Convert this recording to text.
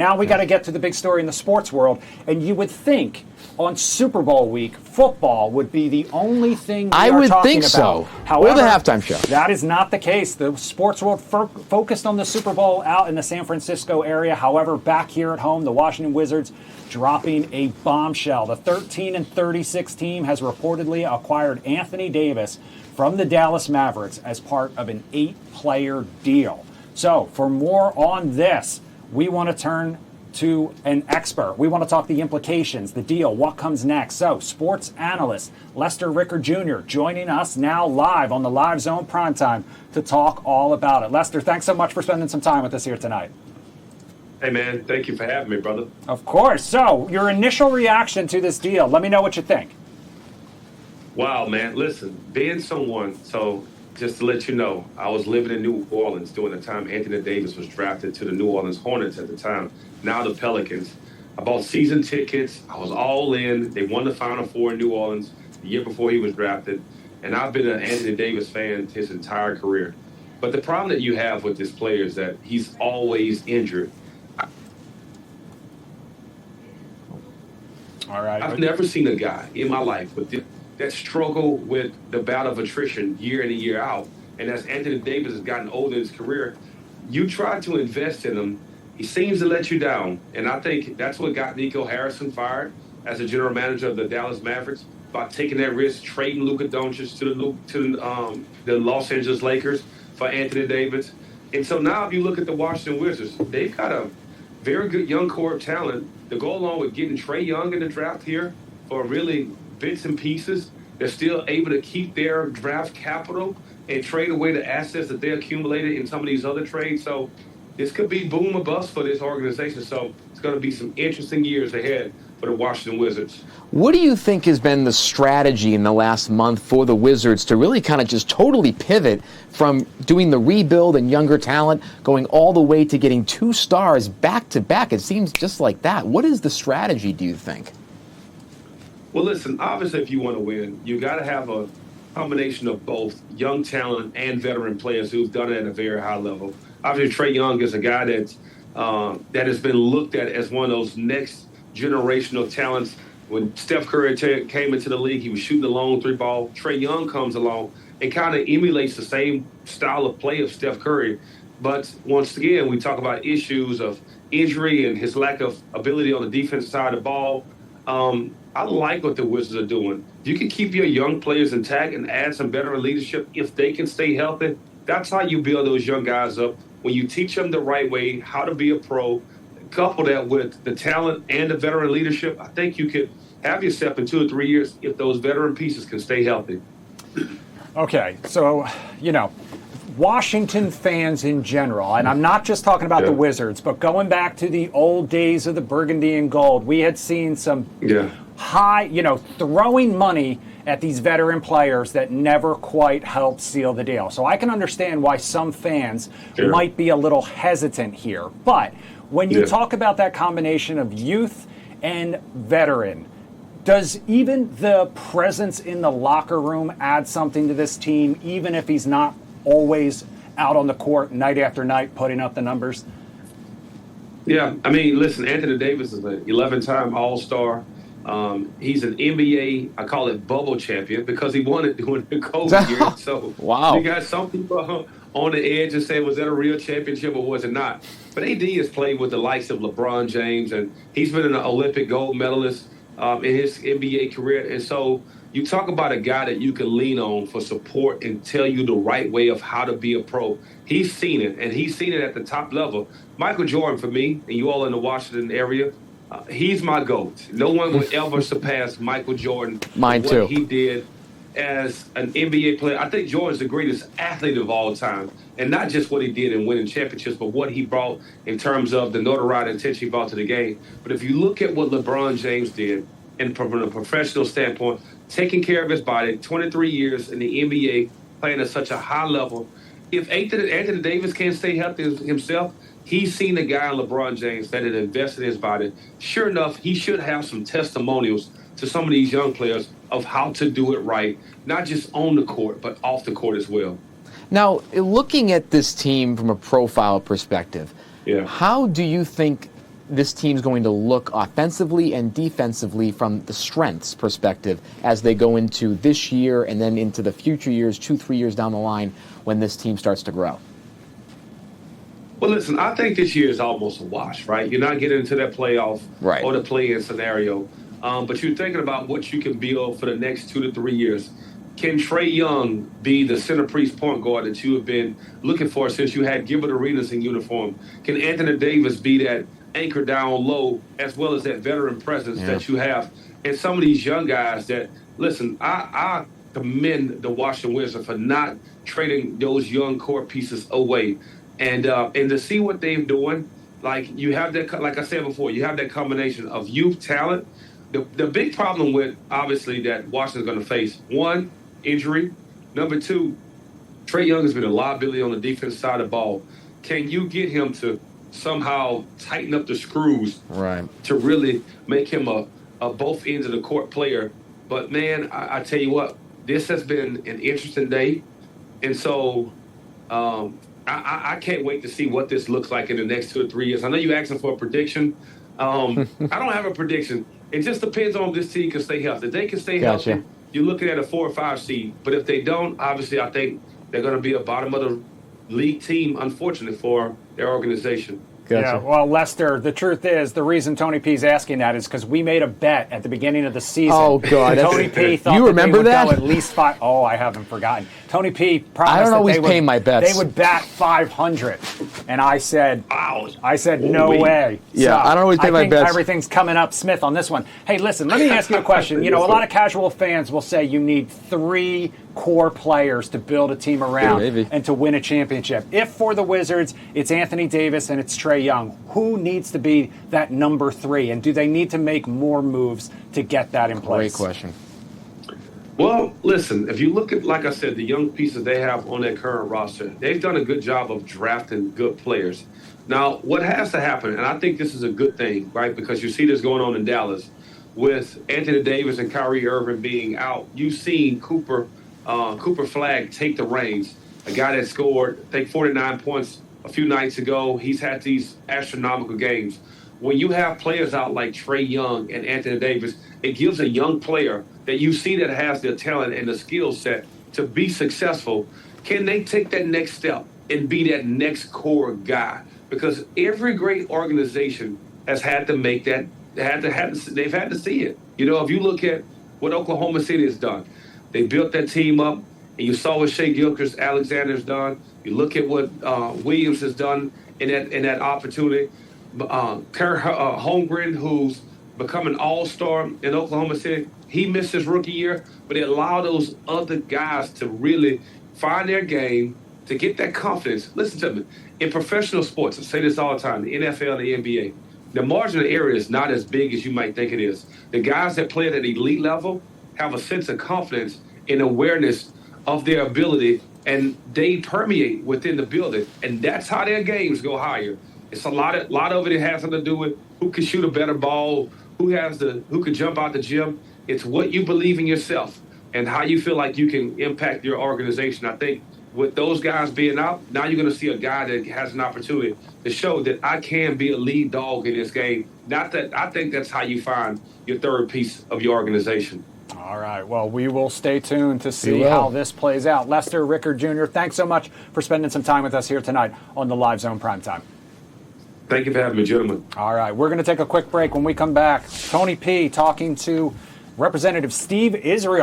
Now we got to get to the big story in the sports world, and you would think on Super Bowl week, football would be the only thing we I are would talking think about. so. However, Or the halftime show. That is not the case. The sports world focused on the Super Bowl out in the San Francisco area. However, back here at home, the Washington Wizards dropping a bombshell. The 13-36 team has reportedly acquired Anthony Davis from the Dallas Mavericks as part of an 8-player deal. So, for more on this, we want to turn to an expert. We want to talk the implications, the deal, what comes next. So, sports analyst Lester Rickard Jr. joining us now live on the Live Zone Primetime to talk all about it. Lester, thanks so much for spending some time with us here tonight. Hey, man, thank you for having me, brother. Of course. So, your initial reaction to this deal, let me know what you think. Wow, man, listen, being someone, so just to let you know, I was living in New Orleans during the time Anthony Davis was drafted to the New Orleans Hornets at the time, now the Pelicans. I bought season tickets. I was all in. They won the Final Four in New Orleans the year before he was drafted. And I've been an Anthony Davis fan his entire career. But the problem that you have with this player is that he's always injured. All right. I've never seen a guy in my life with that struggle with the battle of attrition year in and year out. And as Anthony Davis has gotten older in his career, you try to invest in him, he seems to let you down. And I think that's what got Nico Harrison fired as the general manager of the Dallas Mavericks, by taking that risk, trading Luka Doncic to the Los Angeles Lakers for Anthony Davis. And so now if you look at the Washington Wizards, they've got a very good young core of talent to go along with getting Trae Young in the draft here for really bits and pieces. They're still able to keep their draft capital and trade away the assets that they accumulated in some of these other trades. So this could be boom or bust for this organization. So it's going to be some interesting years ahead for the Washington Wizards. What do you think has been the strategy in the last month for the Wizards to really kind of just totally pivot from doing the rebuild and younger talent, going all the way to getting 2 stars back to back? It seems just like that. What is the strategy, do you think? Well, listen, obviously if you want to win, you got to have a combination of both young talent and veteran players who've done it at a very high level. Obviously, Trae Young is a guy that has been looked at as one of those next generational talents. When Steph Curry came into the league, he was shooting the long 3-ball. Trae Young comes along and kind of emulates the same style of play of Steph Curry. But once again, we talk about issues of injury and his lack of ability on the defensive side of the ball. I like what the Wizards are doing. You can keep your young players intact and add some veteran leadership if they can stay healthy. That's how you build those young guys up. When you teach them the right way, how to be a pro, couple that with the talent and the veteran leadership, I think you could have yourself in 2 or 3 years if those veteran pieces can stay healthy. Okay, so, Washington fans in general, and I'm not just talking about the Wizards, but going back to the old days of the burgundy and gold, we had seen some high, throwing money at these veteran players that never quite helped seal the deal. So I can understand why some fans might be a little hesitant here. But when you talk about that combination of youth and veteran, does even the presence in the locker room add something to this team, even if he's not always out on the court night after night putting up the numbers? Yeah, I mean, listen, Anthony Davis is an 11-time All-Star. He's an NBA, I call it bubble champion, because he won it during the COVID year. So you got some people on the edge and say, was that a real championship or was it not? But AD has played with the likes of LeBron James, and he's been an Olympic gold medalist in his NBA career. And so you talk about a guy that you can lean on for support and tell you the right way of how to be a pro. He's seen it, and he's seen it at the top level. Michael Jordan, for me, and you all in the Washington area, he's my GOAT. No one would ever surpass Michael Jordan. Mine what too. He did as an NBA player. I think Jordan's the greatest athlete of all time. And not just what he did in winning championships, but what he brought in terms of the notoriety and attention he brought to the game. But if you look at what LeBron James did, and from a professional standpoint, taking care of his body, 23 years in the NBA, playing at such a high level, if Anthony Davis can't stay healthy himself, he's seen a guy, LeBron James, that had invested in his body. Sure enough, he should have some testimonials to some of these young players of how to do it right, not just on the court, but off the court as well. Now, looking at this team from a profile perspective, how do you think this team's going to look offensively and defensively from the strengths perspective as they go into this year and then into the future years, 2-3 years down the line when this team starts to grow? Well, listen, I think this year is almost a wash, right? You're not getting into that playoff Right. or the play-in scenario, but you're thinking about what you can build for the next 2 to 3 years. Can Trae Young be the centerpiece point guard that you have been looking for since you had Gilbert Arenas in uniform? Can Anthony Davis be that anchor down low as well as that veteran presence that you have? And some of these young guys that, listen, I commend the Washington Wizards for not trading those young core pieces away. And to see what they're doing, like you have that, like I said before, you have that combination of youth talent. The big problem with, obviously, that Washington's going to face, one, injury. Number two, Trae Young has been a liability on the defense side of the ball. Can you get him to somehow tighten up the screws to really make him a both ends of the court player? But, man, I tell you what, this has been an interesting day. And so I can't wait to see what this looks like in the next 2 or 3 years. I know you're asking for a prediction. I don't have a prediction. It just depends on if this team can stay healthy. If they can stay healthy, you're looking at a 4 or 5 seed. But if they don't, obviously I think they're going to be a bottom of the league team, unfortunately, for their organization. Yeah, well, Lester, the truth is, the reason Tony P's asking that is because we made a bet at the beginning of the season. Oh, God. Tony P thought you that remember they would that? go at least 5. Oh, I haven't forgotten. Tony P promised I don't that always they would, pay my bets. They would bat 500. And I said, no way. Yeah, So I don't always pay my think bets. everything's coming up Smith on this one. Hey, listen, let me ask you a question. You know, a lot of casual fans will say you need 3 core players to build a team around and to win a championship. If for the Wizards, it's Anthony Davis and it's Trae Young, who needs to be that number 3? And do they need to make more moves to get that in place? Great question. Well, listen, if you look at, like I said, the young pieces they have on their current roster, they've done a good job of drafting good players. Now, what has to happen, and I think this is a good thing, right, because you see this going on in Dallas with Anthony Davis and Kyrie Irving being out. You've seen Cooper Flag take the reins, a guy that scored, I think, 49 points a few nights ago. He's had these astronomical games. When you have players out like Trae Young and Anthony Davis, it gives a young player that you see that has the talent and the skill set to be successful. Can they take that next step and be that next core guy? Because every great organization has had to make that. They've had to see it. You know, if you look at what Oklahoma City has done, they built that team up, and you saw what Shea Gilgeous-Alexander's done. You look at what Williams has done in that opportunity. Kerr Holmgren, who's become an all-star in Oklahoma City, he missed his rookie year, but it allowed those other guys to really find their game, to get that confidence. Listen to me. In professional sports, I say this all the time, the NFL and the NBA, the margin of error is not as big as you might think it is. The guys that play at an elite level have a sense of confidence and awareness of their ability, and they permeate within the building, and that's how their games go higher. It's a lot of it has something to do with who can shoot a better ball, who can jump out the gym. It's what you believe in yourself and how you feel like you can impact your organization. I think with those guys being out, now you're going to see a guy that has an opportunity to show that I can be a lead dog in this game. Not that I think that's how you find your third piece of your organization. All right. Well, we will stay tuned to see how this plays out. Lester Rickard Jr., thanks so much for spending some time with us here tonight on the Live Zone Primetime. Thank you for having me, gentlemen. All right. We're going to take a quick break. When we come back, Tony P talking to Representative Steve Israel.